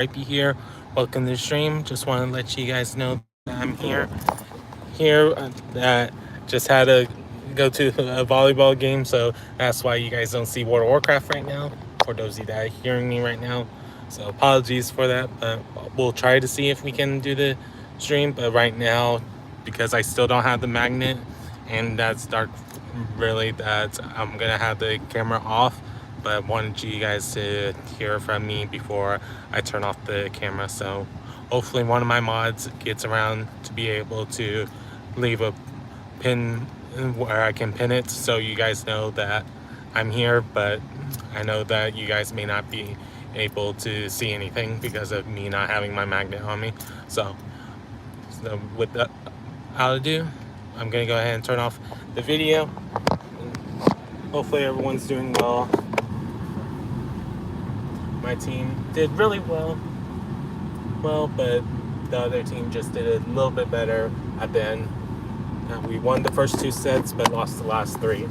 Rhypi here. Welcome to the stream. Just want to let you guys know that I'm here. That just had to go to a volleyball game, so that's why you guys don't see World of Warcraft right now. For those of you that are hearing me right now, so apologies for that. But we'll try to see if we can do the stream. But right now, because I still don't have the magnet, and that's dark, really, that I'm gonna have the camera off. But I wanted you guys to hear from me before I turn off the camera. So hopefully one of my mods gets around to be able to leave a pin where I can pin it so you guys know that I'm here. But I know that you guys may not be able to see anything because of me not having my magnet on me. So with that out ado, I'm gonna go ahead and turn off the video. Hopefully everyone's doing well. My team did really well, but the other team just did a little bit better at the end. We won the first two sets, but lost the last three.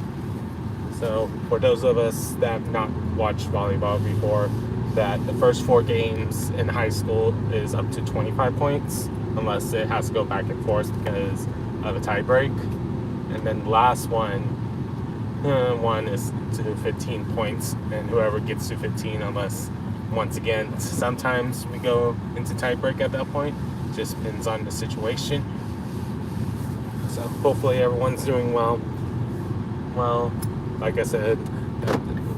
So for those of us that have not watched volleyball before, that the first four games in high school is up to 25 points, unless it has to go back and forth because of a tie break. And then the last one is to 15 points, and whoever gets to 15, unless once again sometimes we go into tiebreak at that point, just depends on the situation. So hopefully everyone's doing well. Like I said,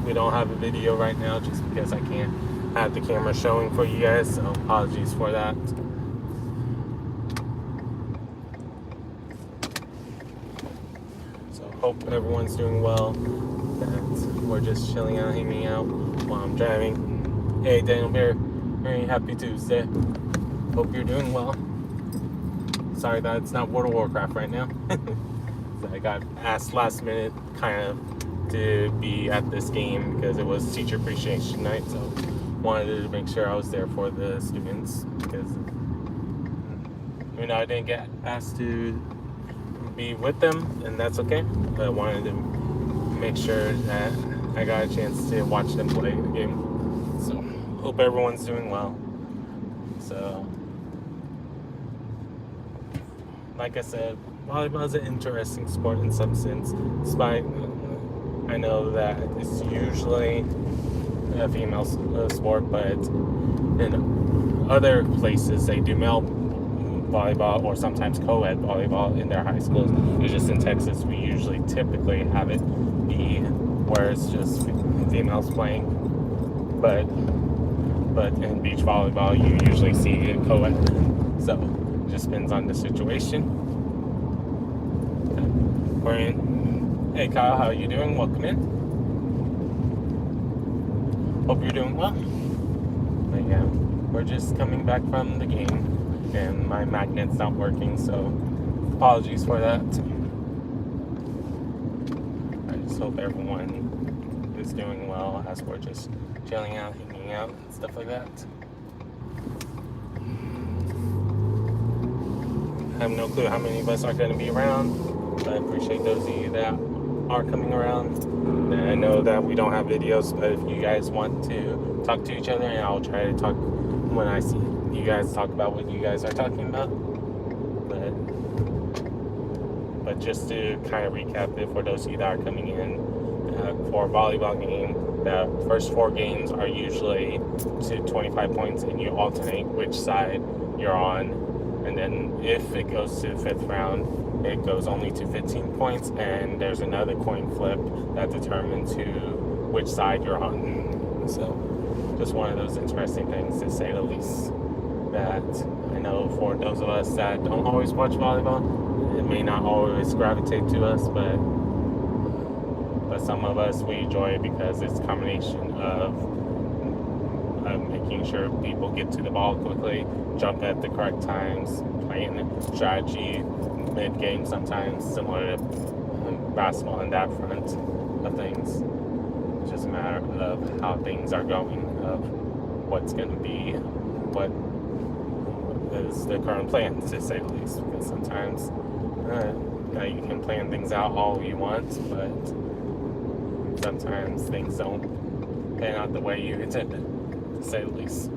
we don't have a video right now just because I can't have the camera showing for you guys, so apologies for that. Hope everyone's doing well. And we're just chilling out, hanging out while I'm driving. Hey, Daniel here. Very happy Tuesday. Hope you're doing well. Sorry that it's not World of Warcraft right now. So I got asked last minute kind of to be at this game because it was teacher appreciation night. So wanted to make sure I was there for the students because I didn't get asked to be with them, and that's okay, but I wanted to make sure that I got a chance to watch them play the game. So hope everyone's doing well. So like I said, volleyball is an interesting sport in some sense, despite I know that it's usually a female sport, but in other places they do male volleyball or sometimes co-ed volleyball in their high schools. It's just in Texas we typically have it be where it's just females playing, but in beach volleyball you usually see it co-ed. So it just depends on the situation. We're in. Hey Kyle, how are you doing? Welcome in. Hope you're doing well. But yeah, we're just coming back from the game and my magnet's not working, so apologies for that. I just hope everyone is doing well as we're just chilling out, hanging out, and stuff like that. I have no clue how many of us are going to be around, but I appreciate those of you that are coming around. And I know that we don't have videos, but if you guys want to talk to each other, and I'll try to talk when I see you guys talk about what you guys are talking about. But just to kind of recap it for those of you that are coming in, for a volleyball game, the first four games are usually to 25 points, and you alternate which side you're on. And then if it goes to the fifth round, it goes only to 15 points, and there's another coin flip that determines which side you're on. So just one of those interesting things, to say the least, that I know for those of us that don't always watch volleyball, it may not always gravitate to us, but some of us, we enjoy it because it's a combination of making sure people get to the ball quickly, jump at the correct times, playing strategy mid-game sometimes, similar to basketball in that front of things. It's just a matter of how things are going, of what's going to be, what is the current plan, to say the least. Because sometimes you can plan things out all you want, but sometimes things don't pan out the way you intended, to say the least.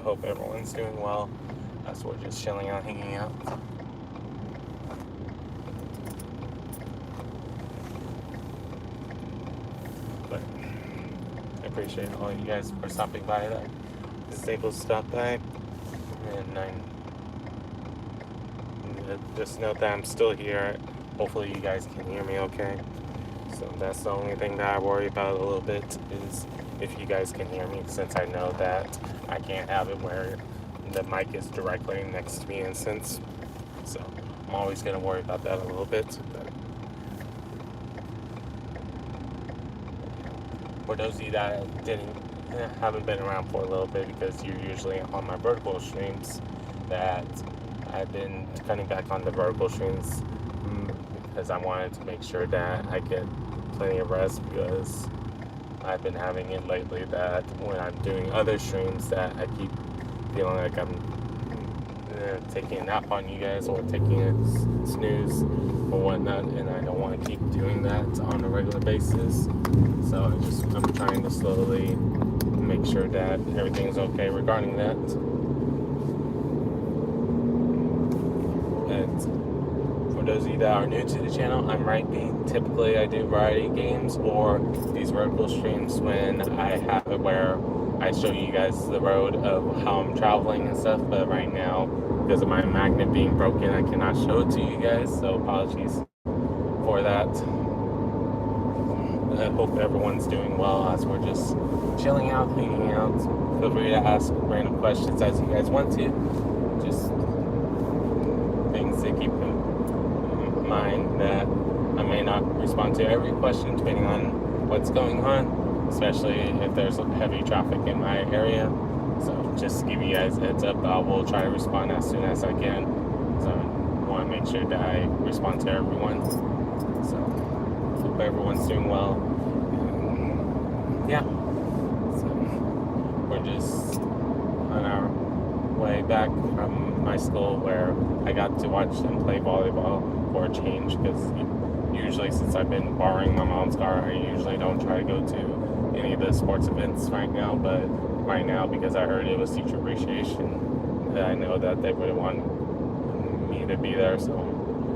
hope everyone's doing well. So we're just chilling out, hanging out. But I appreciate all you guys for stopping by. That is able to stop by, and just note that I'm still here. Hopefully you guys can hear me okay. So that's the only thing that I worry about a little bit, is if you guys can hear me, since I know that I can't have it where the mic is directly next to me in a sense. So I'm always going to worry about that a little bit. But for those of you that haven't been around for a little bit, because you're usually on my vertical streams, that I've been cutting back on the vertical streams because I wanted to make sure that I get plenty of rest, because I've been having it lately that when I'm doing other streams that I keep feeling like I'm taking a nap on you guys or taking a snooze or whatnot, and I don't want to keep doing that on a regular basis. So I'm trying to slowly make sure that everything's okay regarding that. But for those of you that are new to the channel, I'm Rhypi. Typically I do variety games or these vertical streams when I have it where I show you guys the road of how I'm traveling and stuff, but right now, because of my magnet being broken, I cannot show it to you guys, so apologies for that. I hope everyone's doing well as we're just chilling out, hanging out. Feel free to ask random questions as you guys want to. Just things to keep in mind, that I may not respond to every question depending on what's going on, especially if there's heavy traffic in my area. So just to give you guys a heads up, I will try to respond as soon as I can. So I want to make sure that I respond to everyone. So hope everyone's doing well. Yeah. So we're just on our way back from my school, where I got to watch them play volleyball for a change, because usually, since I've been borrowing my mom's car, I usually don't try to go to any of the sports events right now. But right now, because I heard it was teacher appreciation, I know that they would want me to be there, so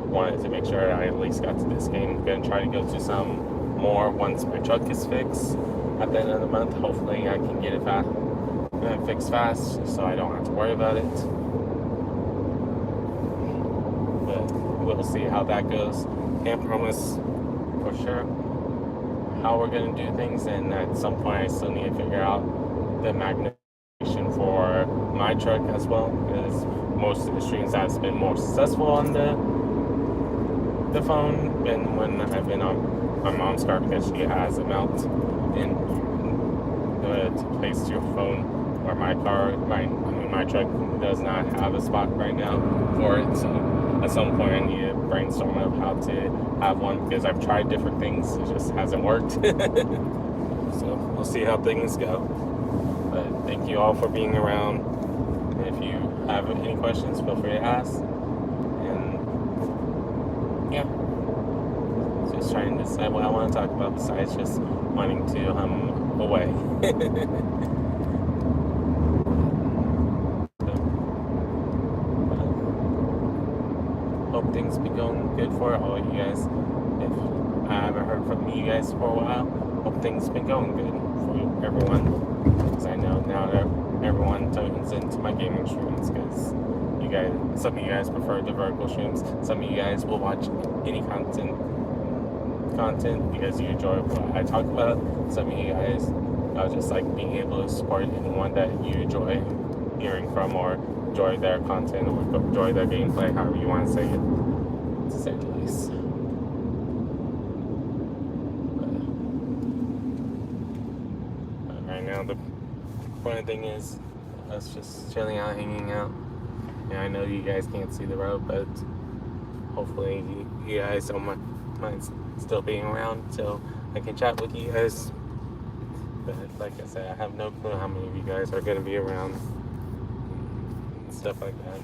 wanted to make sure I at least got to this game. I'm going to try to go to some more once my truck is fixed at the end of the month. Hopefully I can get it fixed fast, so I don't have to worry about it. But we'll see how that goes. Can't promise for sure how we're going to do things, and at some point I still need to figure out the magnification for my truck as well, because most of the streams has been more successful on the phone than when I've been on my mom's car, because she has a mount in to place your phone, where my truck does not have a spot right now for it. So at some point I need to brainstorm of how to have one, because I've tried different things, it just hasn't worked. So we'll see how things go. But thank you all for being around. If you have any questions, feel free to ask. And yeah, just trying to decide what I want to talk about besides just wanting to away. Hope things be going good for all you guys. If I haven't heard from you guys for a while, hope things been going good for everyone, because I know now that everyone tunes into my gaming streams, because some of you guys prefer the vertical streams, some of you guys will watch any content because you enjoy what I talk about. Some of you guys just like being able to support anyone that you enjoy hearing from, or enjoy their content, or enjoy their gameplay, however you want to say it, to say the least. But right now, the funny thing is us just chilling out, hanging out. And I know you guys can't see the road, but hopefully you guys don't mind still being around so I can chat with you guys. But like I said, I have no clue how many of you guys are going to be around and stuff like that.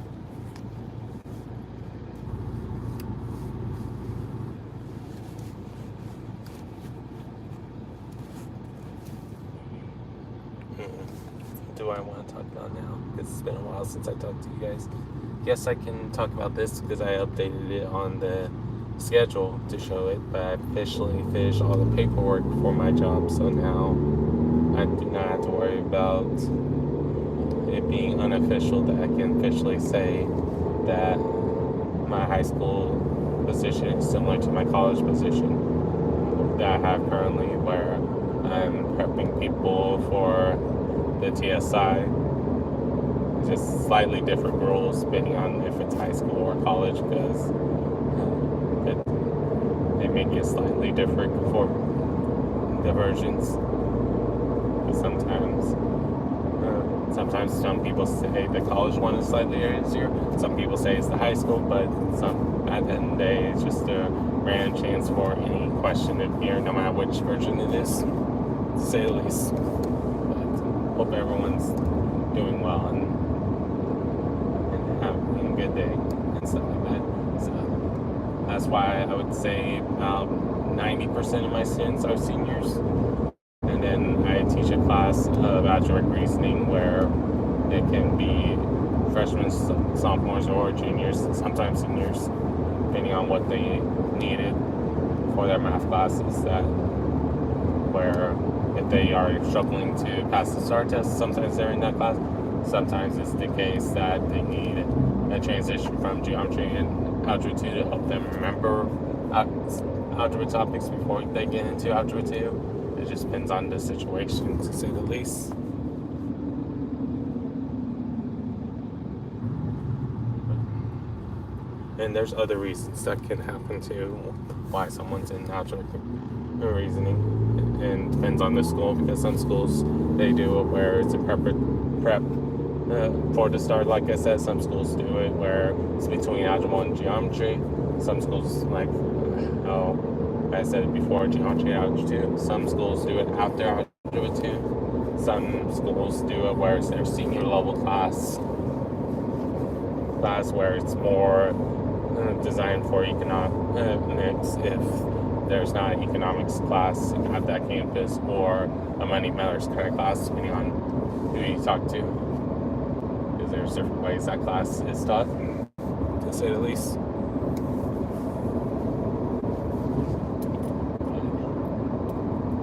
do I want to talk about now? Because it's been a while since I talked to you guys. Yes, I can talk about this because I updated it on the schedule to show it, but I officially finished all the paperwork for my job, so now I do not have to worry about it being unofficial, that I can officially say that my high school position is similar to my college position that I have currently, where I'm prepping people for the TSI. Just slightly different rules depending on if it's high school or college, because they make it slightly different for the versions. But sometimes some people say the college one is slightly easier. Some people say it's the high school, but at the end of the day, it's just a random chance for any question to appear, no matter which version it is, to say the least. But hope everyone's doing well and having a good day and stuff like that. So that's why I would say about 90% of my students are seniors. And then I teach a class of algebraic reasoning where it can be freshmen, sophomores, or juniors, sometimes seniors, depending on what they needed for their math classes. That where if they are struggling to pass the STAR test, sometimes they're in that class. Sometimes it's the case that they need a transition from geometry and algebra 2 to help them remember algebra topics before they get into algebra 2. It just depends on the situation, to say the least. And there's other reasons that can happen too, why someone's in algebra reasoning. And depends on the school, because some schools, they do it where it's a prep for the start. Like I said, some schools do it where it's between algebra and geometry. Some schools, like I said it before, geometry and algebra 2. Some schools do it after algebra 2. Some schools do it where it's their senior level class where it's more designed for economics if there's not an economics class at that campus, or a money matters kind of class, depending on who you talk to. Because there's different ways that class is taught, to say the least.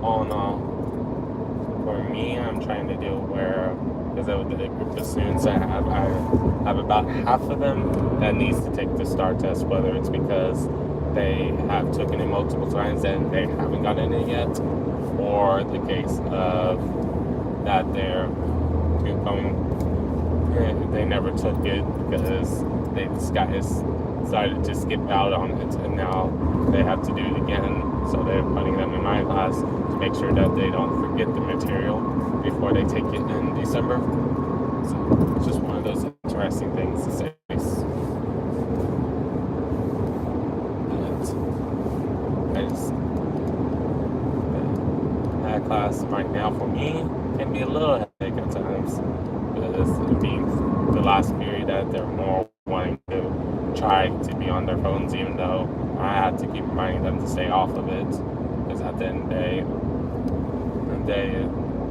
All in all, for me, I'm trying to do where, because of the group of students I have about half of them that needs to take the STAR test, whether it's because they have taken it multiple times and they haven't gotten it yet, or the case of that they're they never took it because they decided to skip out on it, and now they have to do it again. So they're putting them in my class to make sure that they don't forget the material before they take it in December. So it's just one of those interesting things to say. That class right now for me can be a little hectic at times, because it being the last period that they're more wanting to try to be on their phones, even though I had to keep reminding them to stay off of it, because at the end of the day,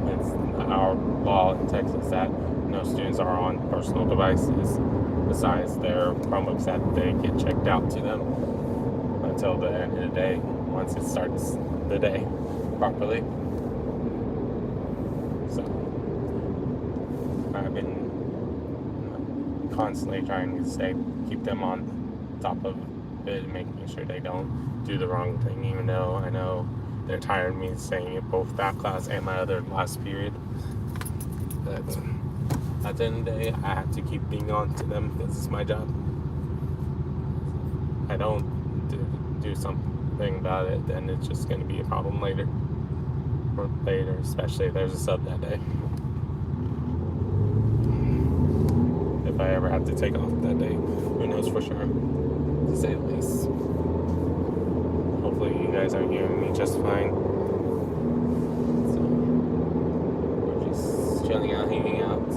it's our law in Texas that no students are on personal devices besides their Chromebooks that they get checked out to them until the end of the day, once it starts the day properly. So I've been constantly trying to keep them on top of it, making sure they don't do the wrong thing, even though I know they're tired of me saying it both that class and my other last period. But at the end of the day, I have to keep being on to them because it's my job. I don't do something about it, then it's just going to be a problem later, especially if there's a sub that day. If I ever have to take off that day, who knows for sure, to say the least. Hopefully you guys are hearing me just fine. So we're just chilling out, hanging out,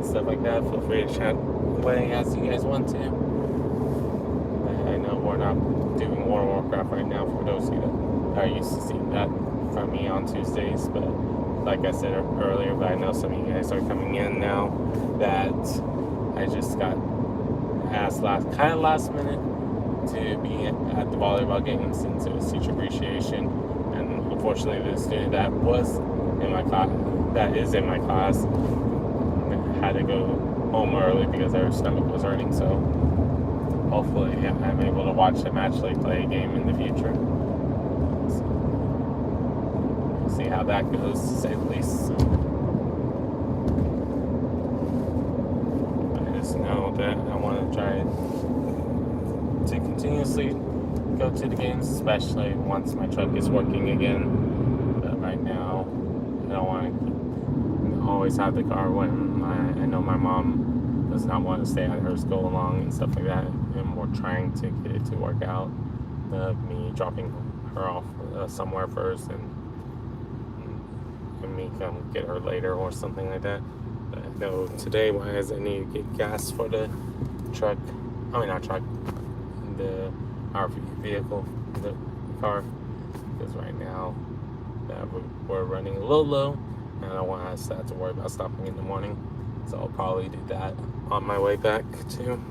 stuff like that. Feel free to chat away as you guys want to. I know we're not doing World of Warcraft right now, for those of you that are used to seeing that from me on Tuesdays, but like I said earlier, but I know some of you guys are coming in now, that I just got asked last minute to be at the volleyball game since it was teacher appreciation, and unfortunately the student that is in my class had to go home early because their stomach was hurting. So hopefully I'm able to watch them actually play a game in the future. So we'll see how that goes, to say the least. I just know that I want to try to continuously go to the games, especially once my truck is working again. But right now, I don't want to always have the car when I know my mom does not want to stay at her school long and stuff like that, and we're trying to get it to work out. Me dropping her off somewhere first and me come get her later or something like that. But I know today, wise, I need to get gas for the truck. I mean, not truck, our vehicle, the car, because right now we're running a little low, and I don't want us to have to worry about stopping in the morning. So I'll probably do that on my way back too.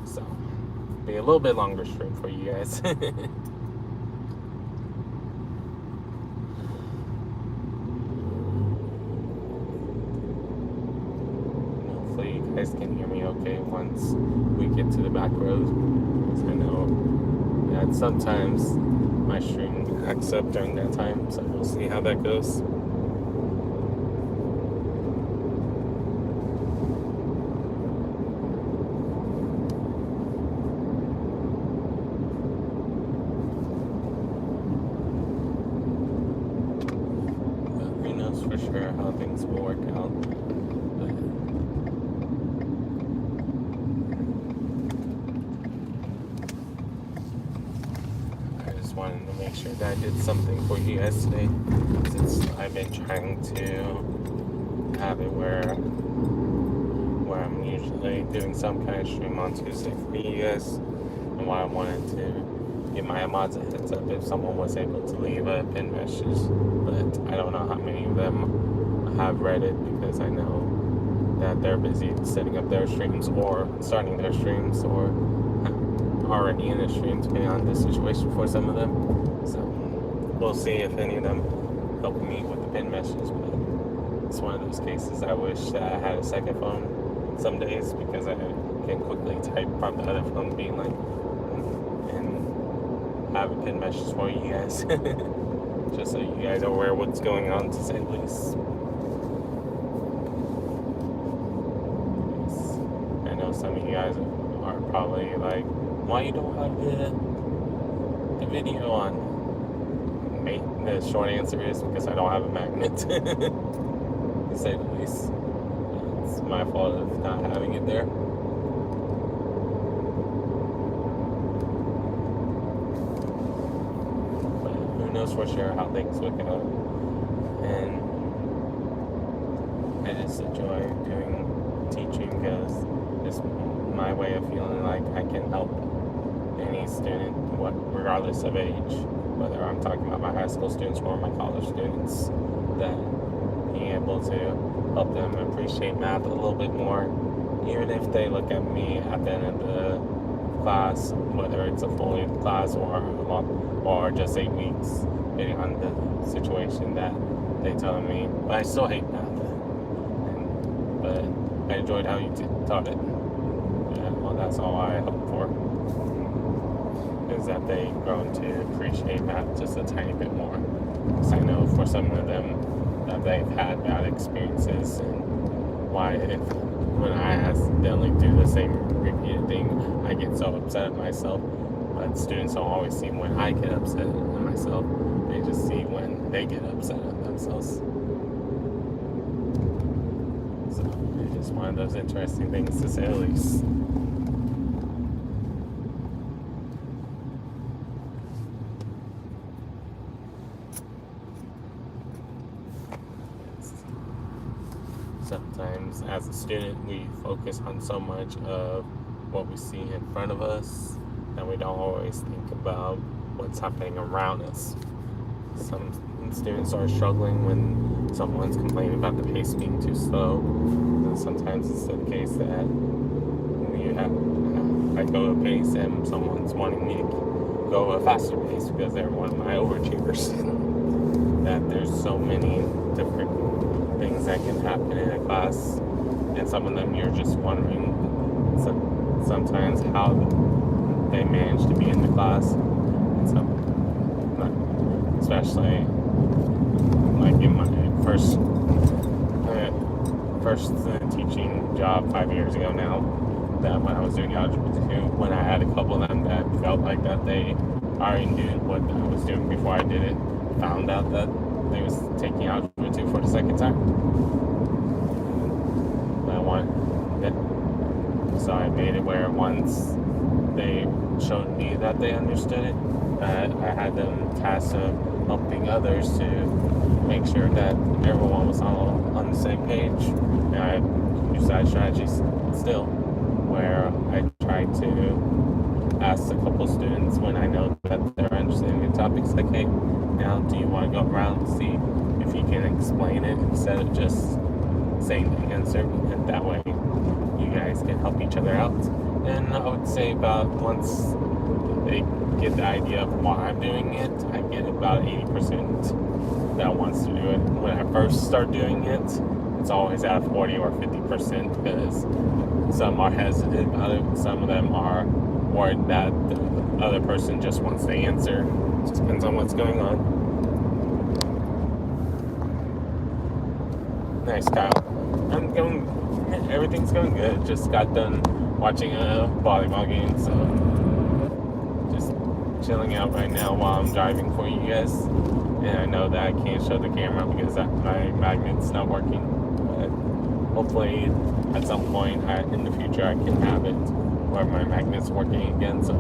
So be a little bit longer stream for you guys. Hopefully you guys can hear me okay once we get to the back road, because I know that sometimes my stream acts up during that time, so we'll see how that goes. For sure how things will work out. But I just wanted to make sure that I did something for you guys today, since I've been trying to have it where I'm usually doing some kind of stream on Tuesday for you guys, and why I wanted to give my mods a heads up if someone was able to leave a pin message. But I don't know how many of them have read it, because I know that they're busy setting up their streams or starting their streams or already in a stream, depending on the situation for some of them. So we'll see if any of them help me with the pin message. But it's one of those cases I wish that I had a second phone some days, because I can quickly type from the other phone being like, and have a pin message for you guys. Just so you guys are aware of what's going on, to say the least. I know some of you guys are probably like, why you don't have the video on? The short answer is because I don't have a magnet, to say the least. It's my fault of not having it there. Knows for sure how things would go, and I just enjoy doing teaching, because it's my way of feeling like I can help any student, regardless of age, whether I'm talking about my high school students or my college students, that being able to help them appreciate math a little bit more, even if they look at me at the end of the class, whether it's a full class or just 8 weeks, depending on the situation that they tell me. But I still hate math. But I enjoyed how you taught it. Well, that's all I hope for, is that they grown to appreciate math just a tiny bit more. Because I know for some of them that they've had bad experiences, and why when I accidentally do the same repeated thing, I get so upset at myself. But students don't always see when I get upset at myself. They just see when they get upset at themselves. So it's just one of those interesting things, to say the least. Sometimes as a student, we focus on so much of what we see in front of us, and we don't always think about what's happening around us. some students are struggling when someone's complaining about the pace being too slow. And sometimes it's the case that I go a pace and someone's wanting me to go a faster pace because they're one of my overachievers. That there's so many different things that can happen in a class, and some of them you're just wondering sometimes how they manage to be in the class. And especially like in my first teaching job 5 years ago now, that when I was doing Algebra 2, when I had a couple of them that felt like that they already knew what I was doing before I did it, found out that they was taking Algebra 2 for the second time. So I made it where once they showed me that they understood it, I had them tasked of helping others to make sure that everyone was on the same page. And I use that strategy still, where I try to ask a couple students when I know that they're interested in the topics, like, hey, now do you want to go around and see if you can explain it instead of just saying the answer? And that way you guys can help each other out. And I would say about once they get the idea of why I'm doing it, I get about 80% that wants to do it. When I first start doing it, it's always at 40 or 50% because some are hesitant about it. Some of them are worried that the other person just wants the answer. It just depends on what's going on. Nice, Kyle. Everything's going good. Just got done watching a volleyball game, so just chilling out right now while I'm driving for you guys. And I know that I can't show the camera because my magnet's not working. But hopefully at some point in the future I can have it where my magnet's working again, so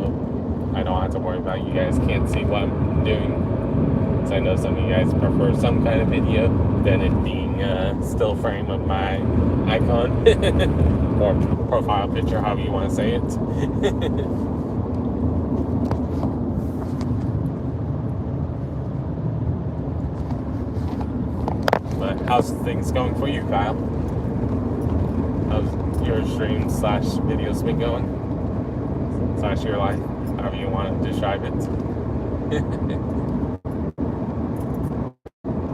I don't have to worry about you guys can't see what I'm doing. Because I know some of you guys prefer some kind of video than it being a still frame of my icon or profile picture, however you want to say it. But how's things going for you, Kyle? How's your stream / videos been going? / your life, however you want to describe it.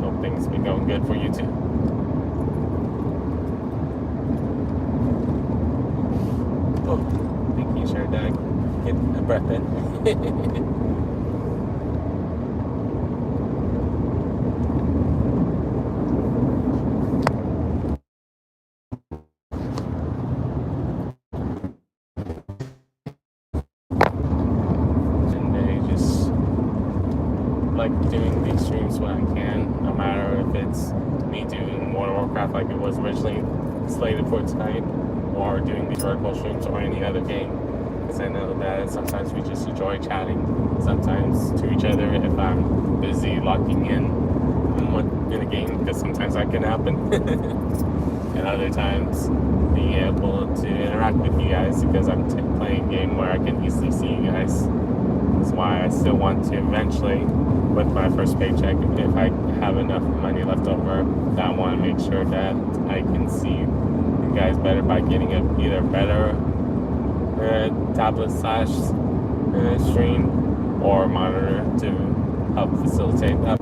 Hope things been going good for you too. Oh, making sure that I get a breath in. Doing these streams when I can, no matter if it's me doing World of Warcraft like it was originally slated for tonight, or doing these vertical streams or any other game, because I know that sometimes we just enjoy chatting, sometimes to each other if I'm busy locking in a game, because sometimes that can happen, and other times being able to interact with you guys because I'm playing a game where I can easily see you guys. That's why I still want to eventually, with my first paycheck, if I have enough money left over, that I want to make sure that I can see you guys better by getting either better tablet / stream or monitor to help facilitate that.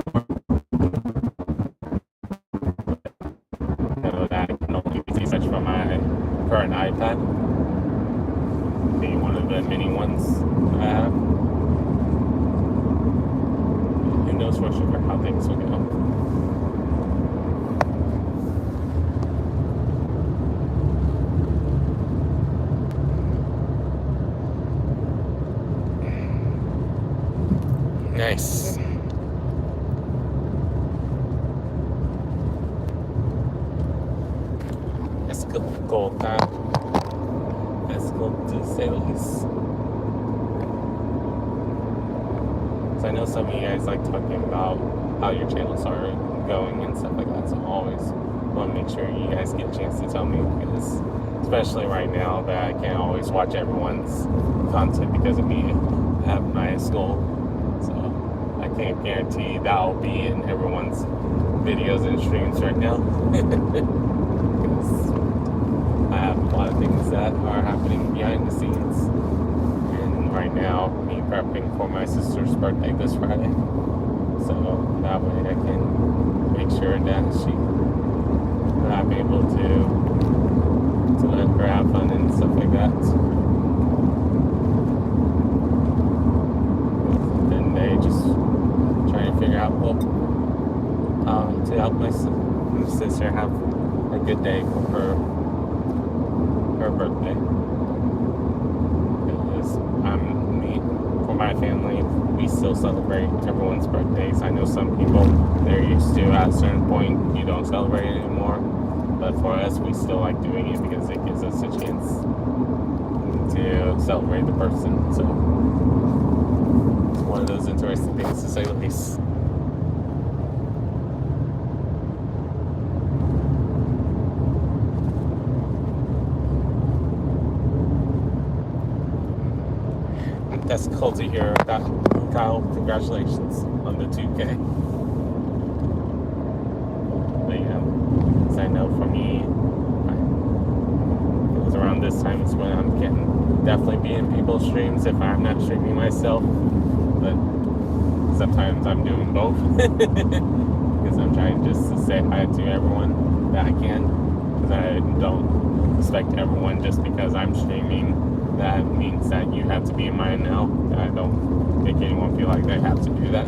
I know that I can only see such from my current iPad, being one of the mini ones I have. Who knows for sure how things will go. Nice. That's gold, man. That's gold to say the least. So I know some of you guys like talking about how your channels are going and stuff like that, so I always want to make sure you guys get a chance to tell me, because especially right now that I can't always watch everyone's content because of me at my school, so I can't guarantee that I'll be in everyone's videos and streams right now. I have a lot of things that are happening behind the scenes. And right now, me prepping for my sister's birthday this Friday. So that way I can make sure that I'm able to let her have fun and stuff like that. And they just trying to figure out to help my sister have a good day for her birthday. Because for my family, we still celebrate everyone's birthdays. I know some people, they're used to at a certain point you don't celebrate it anymore. But for us, we still like doing it because it gives us a chance to celebrate the person. So it's one of those interesting things, to say the least. That's cool to hear. Kyle, congratulations on the 2K. But yeah, as I know for me, it was around this time is when I'm definitely be in people's streams if I'm not streaming myself. But sometimes I'm doing both because I'm trying just to say hi to everyone that I can. Because I don't expect everyone just because I'm streaming. That means that you have to be in mine now. I don't make anyone feel like they have to do that.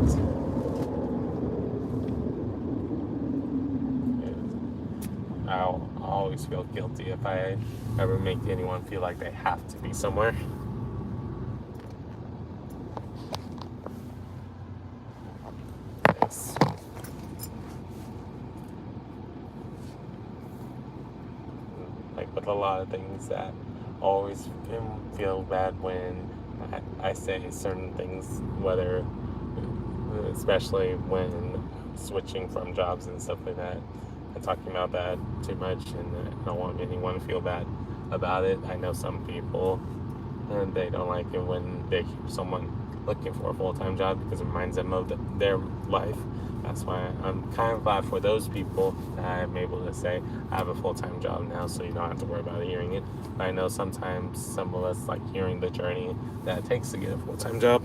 I'll always feel guilty if I ever make anyone feel like they have to be somewhere. Yes. Like with a lot of things that always feel bad when I say certain things, whether, especially when switching from jobs and stuff like that, and talking about that too much, and I don't want anyone to feel bad about it. I know some people, and they don't like it when they hear someone looking for a full-time job because it reminds them of their life. That's why I'm kind of glad for those people that I'm able to say I have a full-time job now, so you don't have to worry about hearing it. But I know sometimes some of us like hearing the journey that it takes to get a full-time job.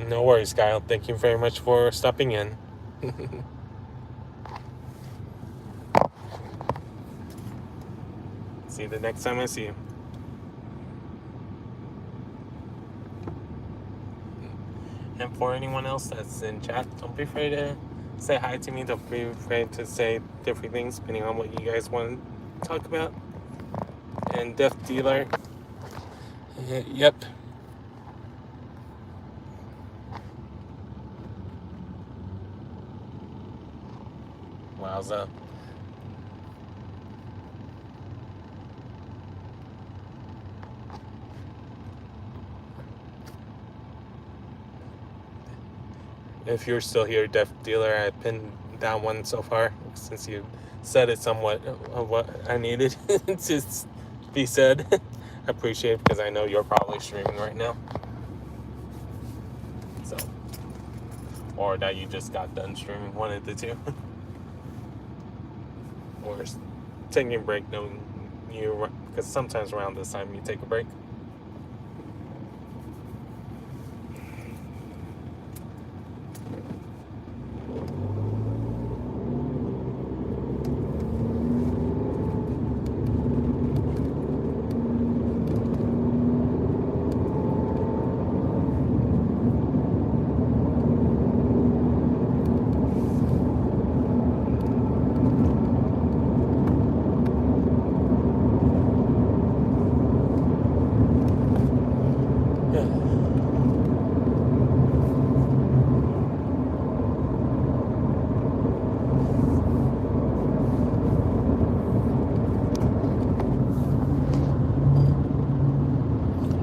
No worries, Kyle. Thank you very much for stopping in. See you the next time I see you. And for anyone else that's in chat, don't be afraid to say hi to me. Don't be afraid to say different things depending on what you guys want to talk about. And Death Dealer. Yep. Wowza. If you're still here, Death Dealer, I pinned down one so far since you said it somewhat of what I needed to be said. I appreciate it because I know you're probably streaming right now. So, or that you just got done streaming, one of the two. Or taking a break, knowing you, because sometimes around this time you take a break.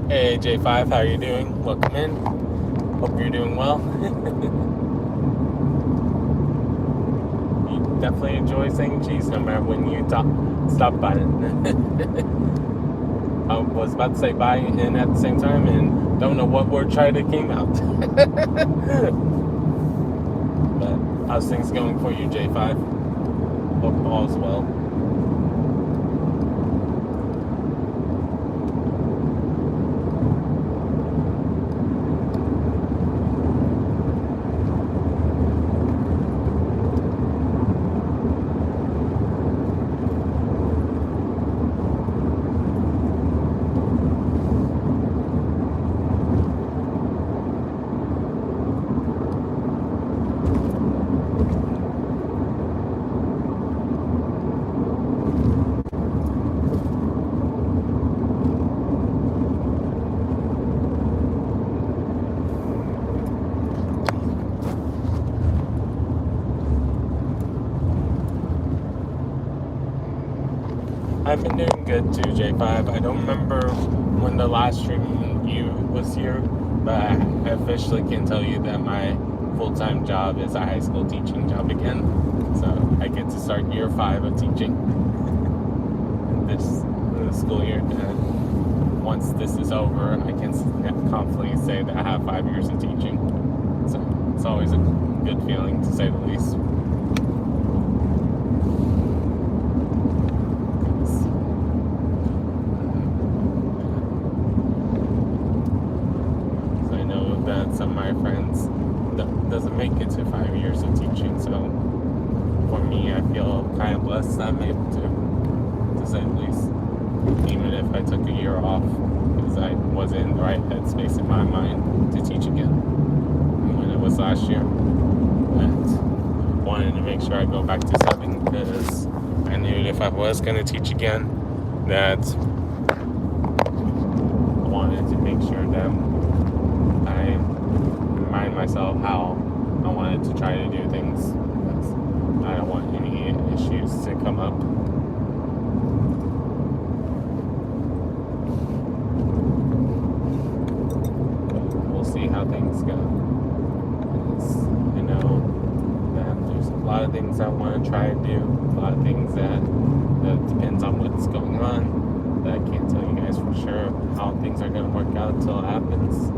Hey J5, how are you doing? Welcome in. Hope you're doing well. definitely enjoy saying cheese no matter when you stop by it. I was about to say bye and at the same time, and don't know what word tried it came out. But how's things going for you, J5? Hope all's well. I've been doing good too, J5. I don't remember when the last stream you was here, but I officially can tell you that my full-time job is a high school teaching job again. So I get to start year 5 of teaching this school year. And once this is over, I can confidently say that I have 5 years of teaching. So it's always a good feeling, to say the least. Some of my friends doesn't make it to 5 years of teaching, so for me, I feel kind of blessed that I'm able to say the least. Even if I took a year off, because I wasn't in the right headspace in my mind to teach again when it was last year. But wanted to make sure I go back to subbing, because I knew if I was going to teach again, that I wanted to make sure that I remind myself how I wanted to try to do things, because I don't want any issues to come up. But we'll see how things go. I know that there's a lot of things I want to try and do, a lot of things that depends on what's going on, that I can't tell you guys for sure how things are going to work out until it happens.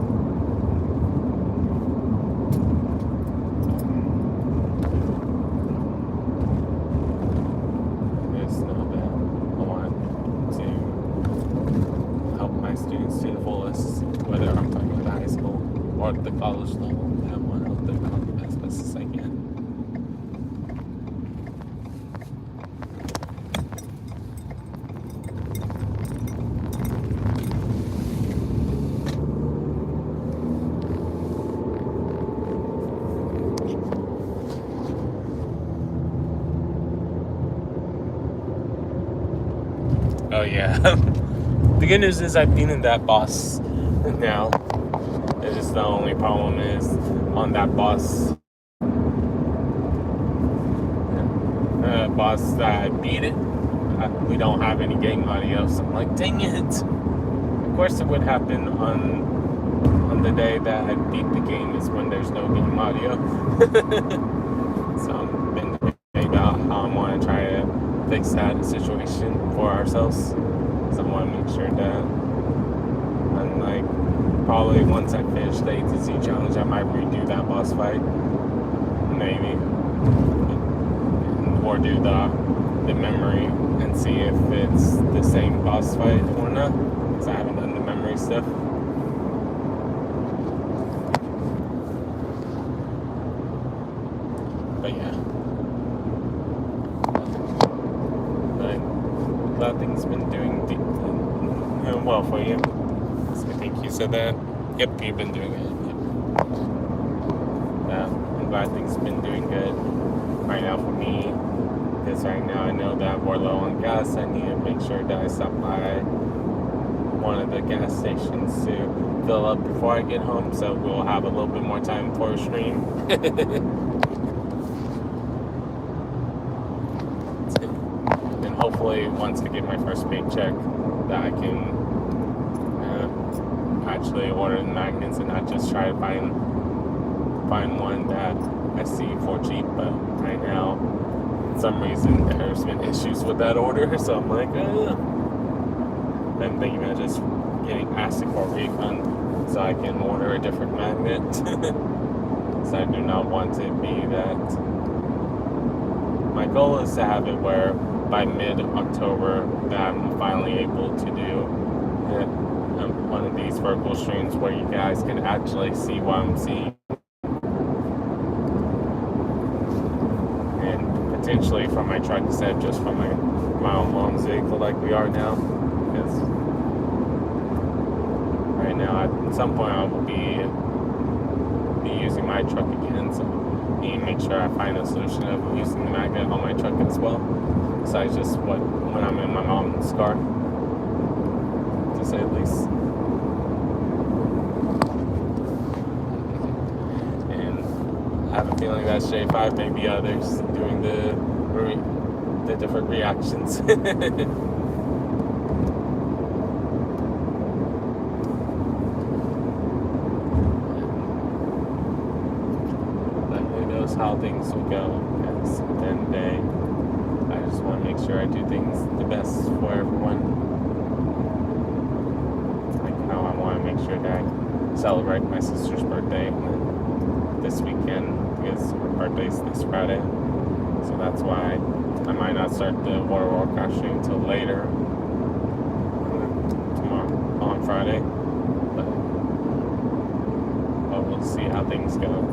Students to the fullest, whether I'm talking about high school or the college level. I want to help them out as best as I can. Oh yeah. The good news is I've been in that bus now. It's just the only problem is on that bus. Bus that I beat it. We don't have any game audio, so I'm like, dang it. Of course it would happen on the day that I beat the game is when there's no game audio. So I've been thinking about how I want to try to fix that situation for ourselves. So I want to make sure that, and like, probably once I finish the ATC challenge, I might redo that boss fight, maybe, or do the memory and see if it's the same boss fight or not, because I haven't done the memory stuff. But yeah. Glad things been doing well for you. So I think you said that. Yep, you've been doing it. Yep. Yeah, I'm glad things been doing good right now for me, because right now I know that we're low on gas. I need to make sure that I stop by one of the gas stations to fill up before I get home, so we'll have a little bit more time for a stream. Hopefully, once I get my first paycheck, that I can actually order the magnets and not just try to find one that I see for cheap. But right now, some reason there's been issues with that order, so I'm like, I'm thinking of just asking for a refund so I can order a different magnet. So I do not want to be that. My goal is to have it where by mid-October that I'm finally able to do one of these virtual streams where you guys can actually see what I'm seeing. And potentially from my truck instead of just from my own mom's vehicle like we are now. Because right now, at some point, I will be using my truck again. So I need to make sure I find a solution of using the magnet on my truck as well. Besides just when I'm in my mom's car, to say the least. And I have a feeling that's J5, maybe others doing the different reactions. How things will go, because at the end of the day, I just want to make sure I do things the best for everyone. Like how I want to make sure that I celebrate my sister's birthday this weekend, because her birthday's this Friday. So that's why I might not start the water workout stream until later tomorrow on Friday. But we'll see how things go.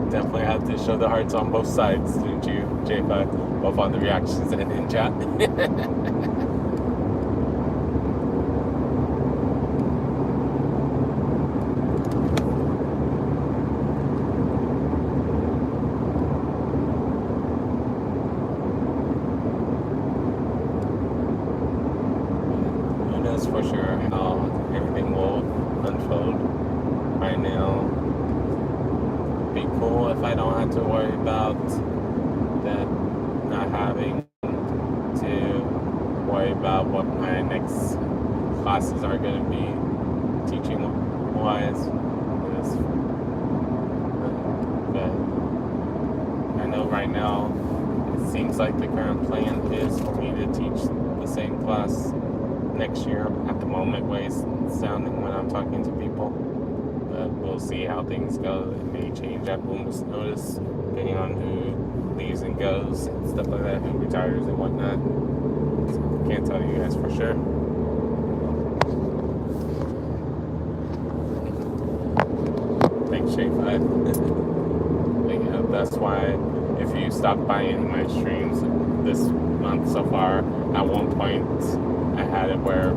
Definitely have to show the hearts on both sides, didn't you, J5? Both on the reactions and in chat. For sure how everything will unfold. Right now, it'd be cool if I don't have to worry about that, not having to worry about what my next classes are going to be teaching wise. But I know right now it seems like the current plan is for me to teach the same class next year at the moment, ways sounding when I'm talking to people. But we'll see how things go. It may change at moment's notice, depending on who leaves and goes and stuff like that, who retires and whatnot. So I can't tell you guys for sure. Thanks, J5. Yeah, that's why if you stop by any of my streams this month so far, at one point I had it where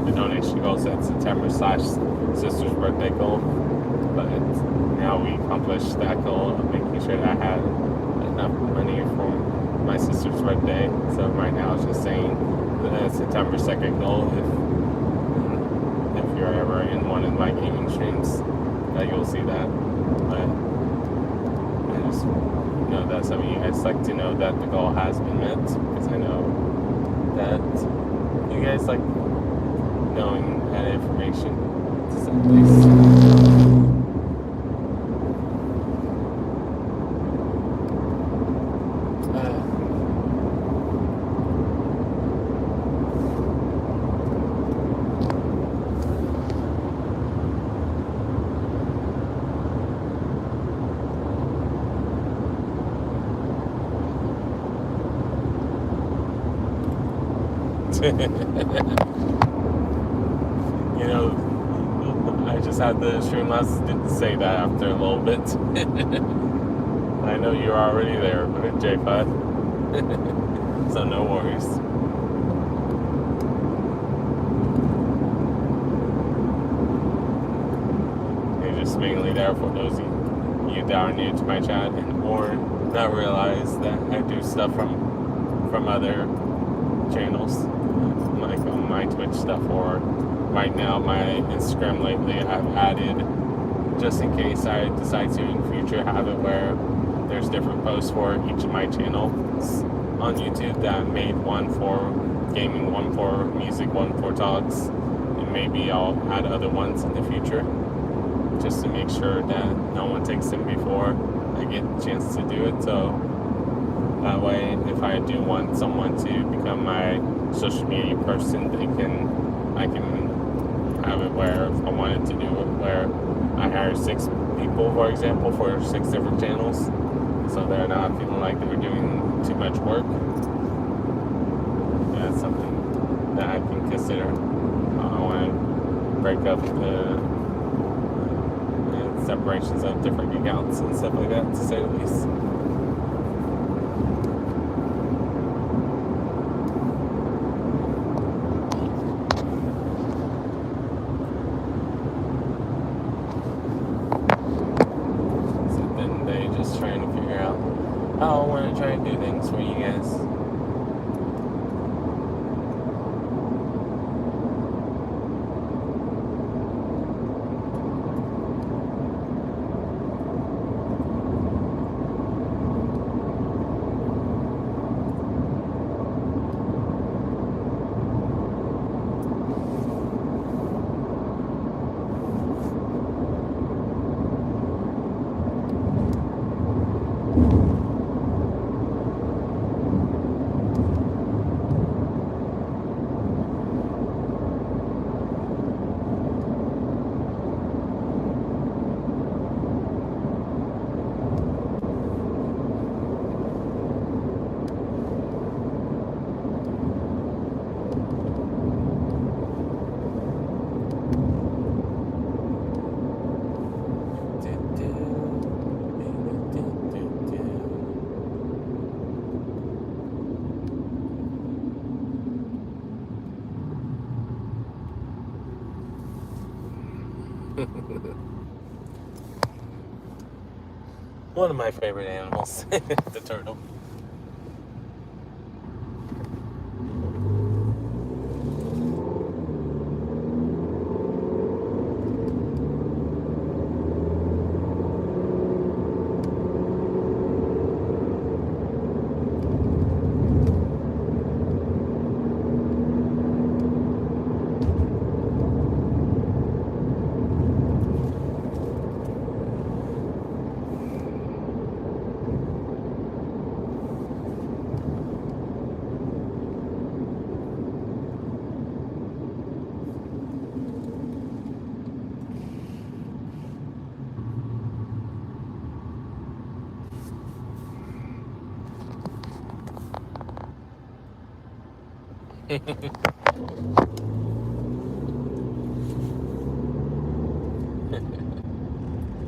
the donation goes at September/sister's birthday goal, but now we accomplished that goal of making sure that I had enough money for my sister's birthday. So right now it's just saying the September 2nd goal. If you're ever in one of my gaming streams, that you'll see that. But I just know that some of you guys like to know that the goal has been met, because I know that you guys like knowing that information, to say the least. You know, I just had the stream last didn't say that after a little bit. I know you're already there, but J5. So no worries. You're just mainly there for those of you that are new to my chat and or not realize that I do stuff from other channels, like on my Twitch stuff, or right now my Instagram lately I've added, just in case I decide to in the future have it where there's different posts for each of my channels. on YouTube that made one for gaming, one for music, one for talks, and maybe I'll add other ones in the future, just to make sure that no one takes them before I get a chance to do it. So that way, if I do want someone to become my social media person, I can have it where if I wanted to do it where I hire 6 people, for example, for 6 different channels, so they're not feeling like they're doing too much work. That's something that I can consider. I want to break up the separations of different accounts and stuff like that, to say the least. So then they just trying to figure out how I want to try and do things for you guys. One of my favorite animals, the turtle.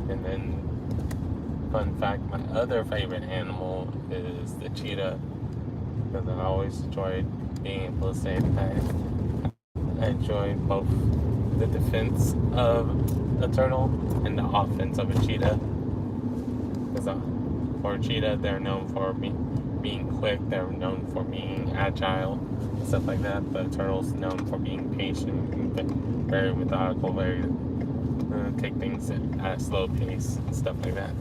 And then, fun fact, my other favorite animal is the cheetah, because I always enjoyed being able to say that I enjoy both the defense of a turtle and the offense of a cheetah. Because for a cheetah, they're known for being quick, they're known for being agile, and stuff like that, but a turtle's known for being patient, very methodical, very take things at a slow pace and stuff like that.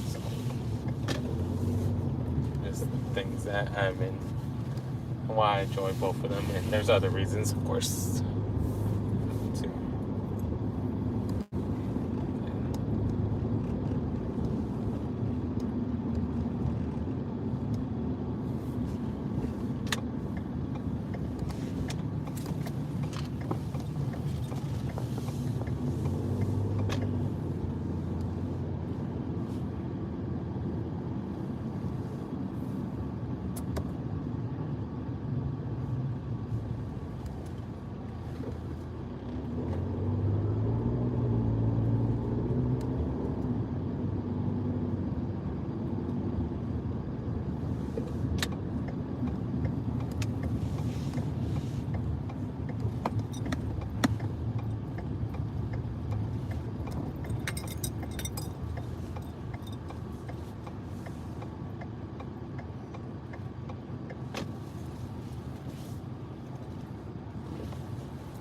So, just things that I've been, why I enjoy both of them, and there's other reasons, of course, too.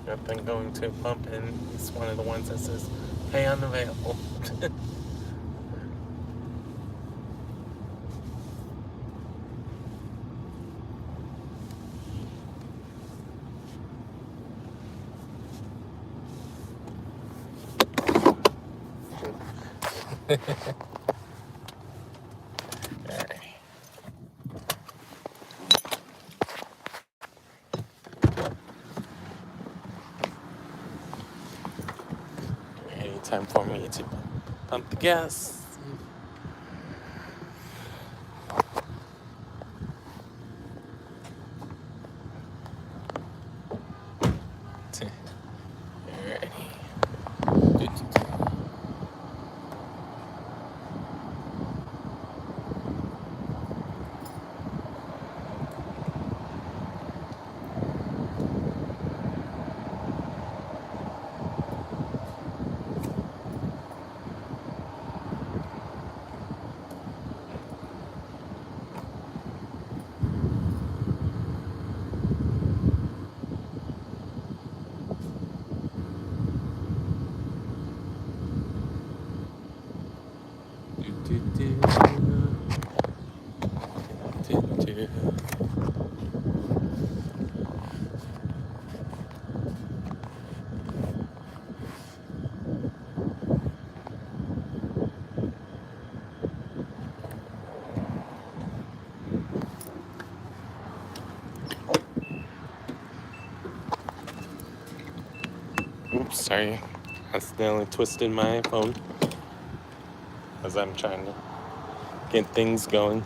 I've been going to a pump, and it's one of the ones that says pay unavailable. Alright. Any time for me to pump the gas. Oops, sorry. I accidentally twisted my phone as I'm trying to get things going.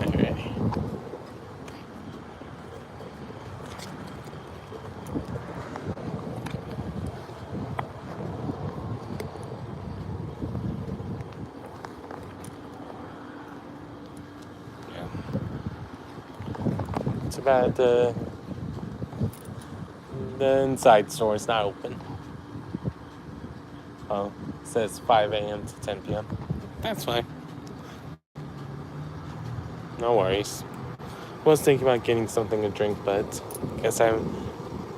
Alright. Yeah. It's about the inside store is not open. Oh, it says 5 a.m. to 10 p.m. That's fine. No worries. I was thinking about getting something to drink, but I guess I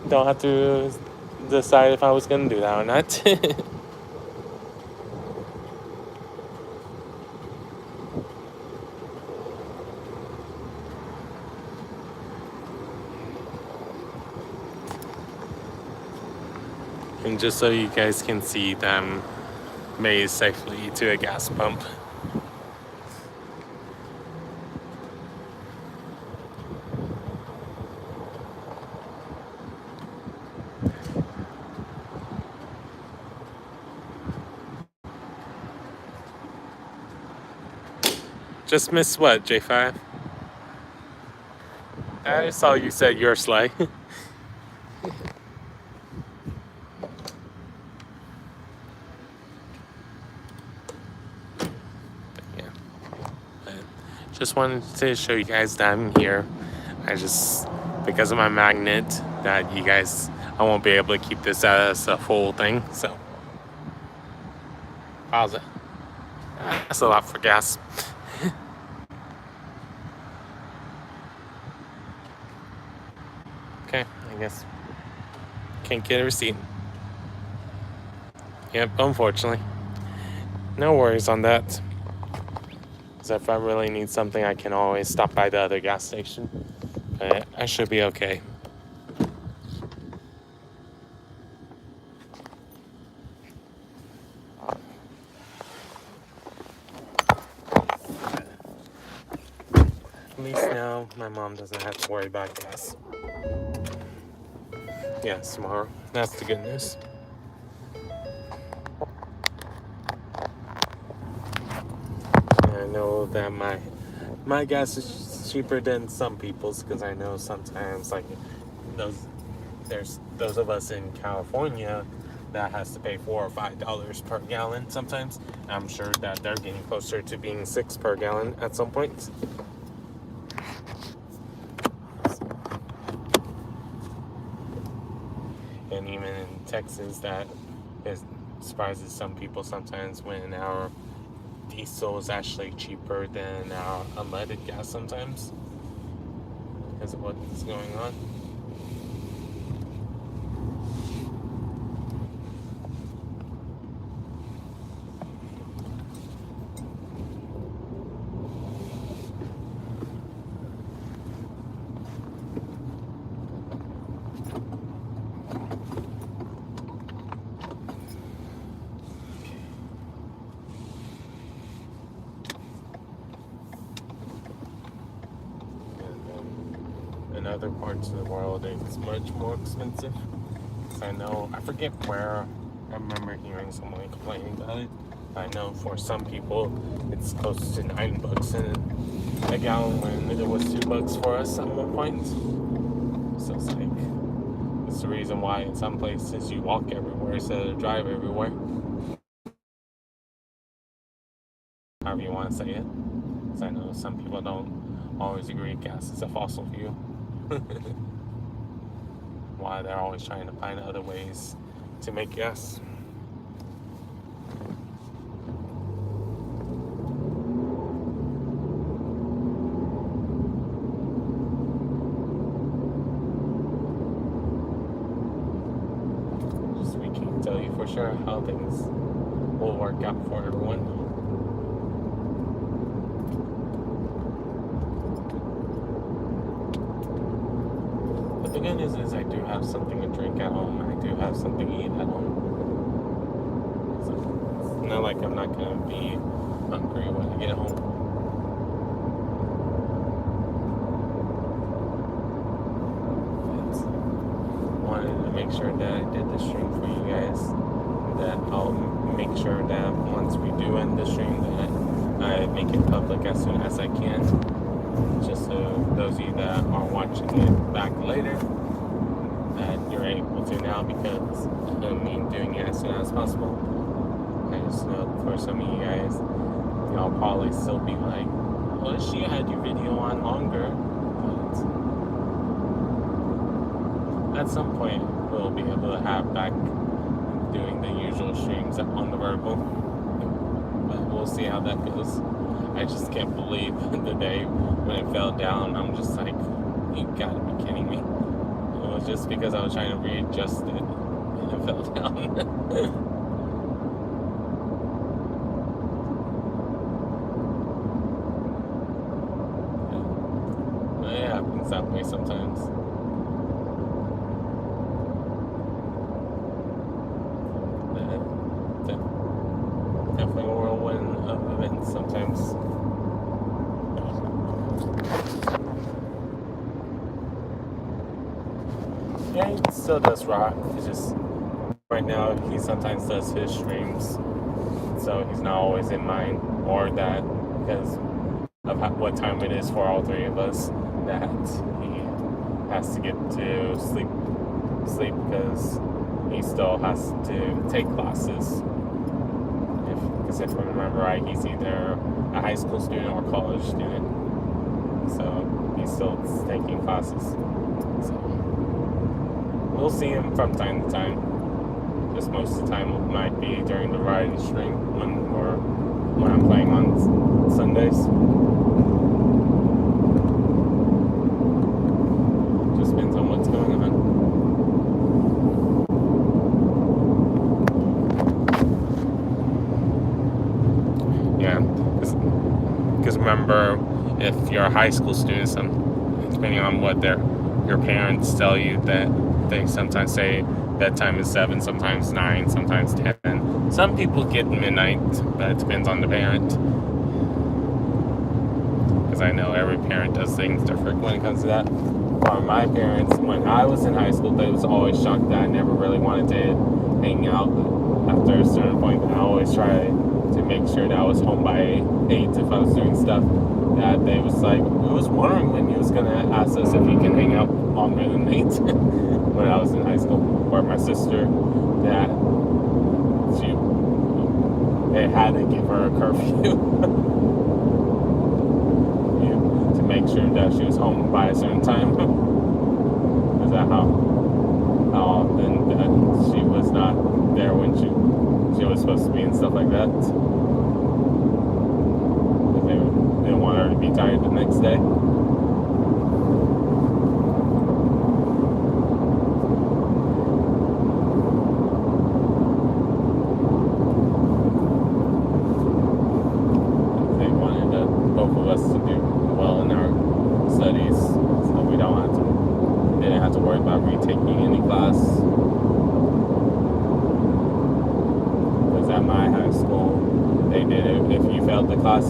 don't have to decide if I was going to do that or not. And just so you guys can see them made safely to a gas pump. Just missed what, J5? I saw you said your sleigh. Yeah. But just wanted to show you guys that I'm here. Because of my magnet, that you guys, I won't be able to keep this as a full thing, so. Pause it. That's a lot for gas. Okay, I guess can't get a receipt. Yep, unfortunately. No worries on that. Because if I really need something, I can always stop by the other gas station. But I should be okay. At least now my mom doesn't have to worry about gas. Yes, tomorrow. That's the good news. I know that my gas is cheaper than some people's, because I know sometimes like there's those of us in California that has to pay $4 or $5 per gallon sometimes. I'm sure that they're getting closer to being $6 per gallon at some point. And even in Texas, that surprises some people sometimes when our diesel is actually cheaper than our unleaded gas sometimes because of what's going on. other parts of the world, it's much more expensive. I know, I forget where, I remember hearing someone complaining about it. I know for some people, it's close to $9 a gallon when it was $2 for us at one point. So it's like, it's the reason why in some places you walk everywhere instead of drive everywhere. However you want to say it. Because I know some people don't always agree gas is a fossil fuel. Why they're always trying to find other ways to make gas. Just we can't tell you for sure how things will work out for everyone. The good news is I do have something to drink at home. I do have something to eat at home. So it's not like I'm not going to be hungry when I get home. But wanted to make sure that I did the stream for you guys. That I'll make sure that once we do end the stream that I make it public as soon as I can. Just so those of you that are watching it back later, that you're able to now because of me doing it as soon as possible. I just know for some of you guys, y'all probably still be like, well, she had your video on longer. But at some point, we'll be able to have back doing the usual streams on the vertical. But we'll see how that goes. I just can't believe the day when it fell down. I'm just like, you gotta be kidding me. It was just because I was trying to readjust it and it fell down. It happens that way sometimes. Definitely a whirlwind of events sometimes. Yeah, he still does rock. It's just right now he sometimes does his streams, so he's not always in mine, or that because of what time it is for all three of us that he has to get to sleep because he still has to take classes. Because if I remember right, he's either a high school student or college student, so he's still taking classes. So we'll see him from time to time. Just most of the time it might be during the riding stream when I'm playing on Sundays. Just depends on what's going on. Yeah, because remember, if you're a high school student, depending on what your parents tell you, that they sometimes say bedtime is 7, sometimes 9, sometimes 10. Some people get midnight, but it depends on the parent. Because I know every parent does things different when it comes to that. For my parents, when I was in high school, they was always shocked that I never really wanted to hang out after a certain point. I always tried to make sure that I was home by 8 if I was doing stuff. That they was like, we was wondering when he was gonna ask us if he can hang out longer than 8 when I was in high school. Or my sister, that they had to give her a curfew to make sure that she was home by a certain time. Is that how often that she was not there when she was supposed to be and stuff like that? Because they didn't want her to be tired the next day.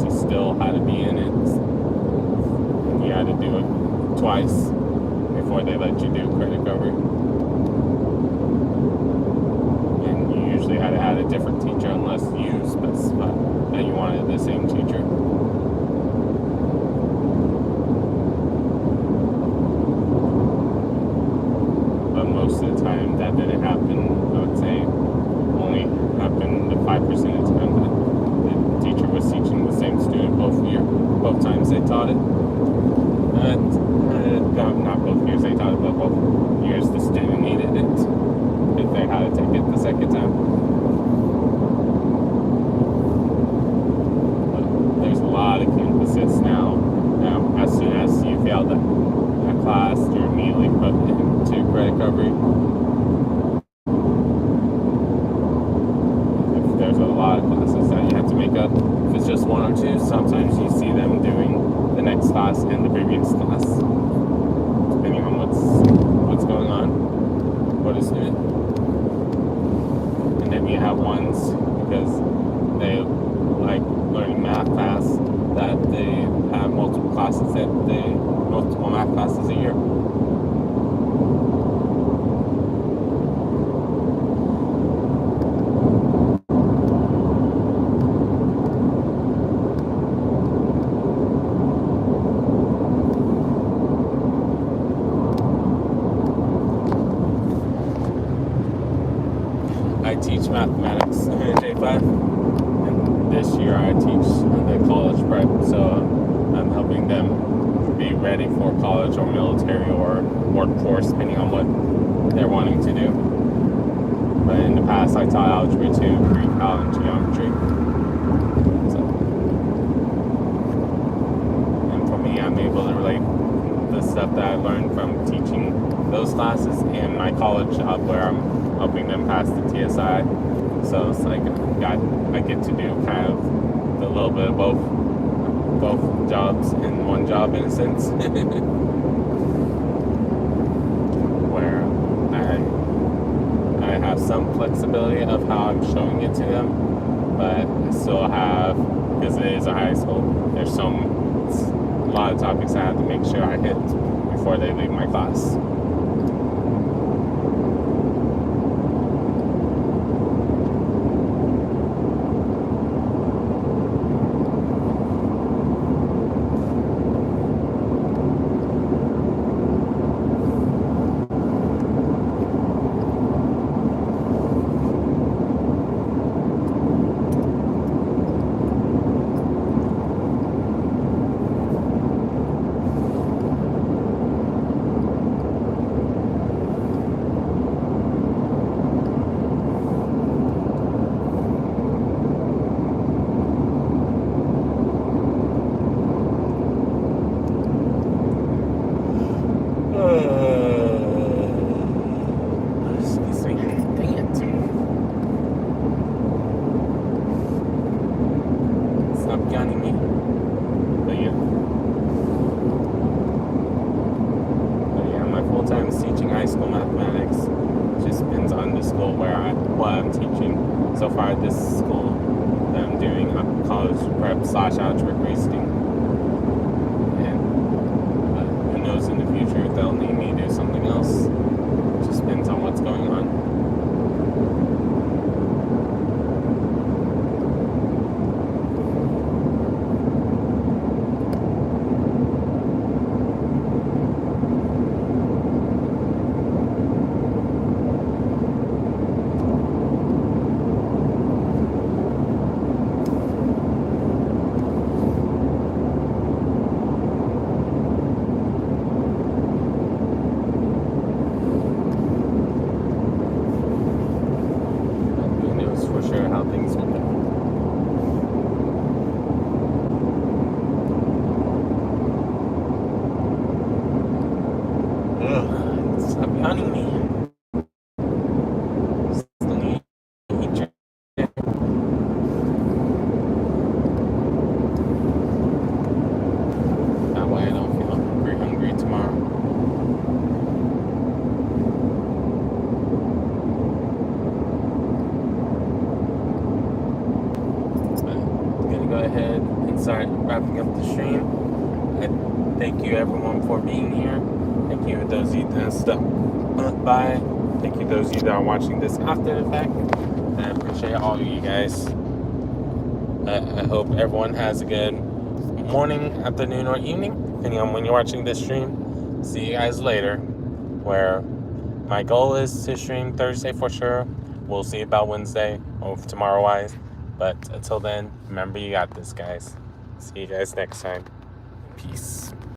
You still had to be in it. You had to do it twice. before they let you do credit recovery. And you usually had to add a different teacher unless you specified that you wanted the same teacher. But most of the time that didn't happen. I would say only happened 5% of the time that the teacher was teaching the same student both times they taught it. Not both years they taught it, but both years the student needed it if they had to take it the second time. But there's a lot of campuses now. As soon as you failed a class, you're immediately put into credit recovery. If there's a lot of classes that you have to make up, if it's just one or two, sometimes you see them doing the next class and the previous class, depending on what's going on for the student. And then you have ones, because they like learning math fast, that they have multiple math classes a year. I teach mathematics in J5, and this year I teach the college prep, so I'm helping them be ready for college or military or workforce, depending on what they're wanting to do. But in the past, I taught Algebra 2, Greek, and Geometry. So, and for me, I'm able to relate the stuff that I learned from teaching those classes and my college job, where I'm helping them pass the TSI. So it's like I get to do kind of a little bit of both jobs in one job, in a sense. Where I have some flexibility of how I'm showing it to them, but I still have, because it is a high school, there's a lot of topics I have to make sure I hit before they leave my class. Excuse me. Dang it. Stop yawning me. But yeah, my full time is teaching high school mathematics. It just depends on the school what I'm teaching. So far, this school that I'm doing college prep / algebra reasoning. Who knows in the future if they'll need me to do something else. It just depends on what's going on. For sure how things will go. Stop yawning me. Still need to eat your that way I don't feel hungry tomorrow. Go ahead and start wrapping up the stream. I thank you everyone for being here. Thank you those of you that stuck by. Thank you those of you that are watching this after the fact. I appreciate all of you guys. I hope everyone has a good morning, afternoon, or evening, depending on when you're watching this stream. See you guys later, where my goal is to stream Thursday for sure. We'll see about Wednesday or tomorrow-wise. But until then, remember you got this, guys. See you guys next time. Peace.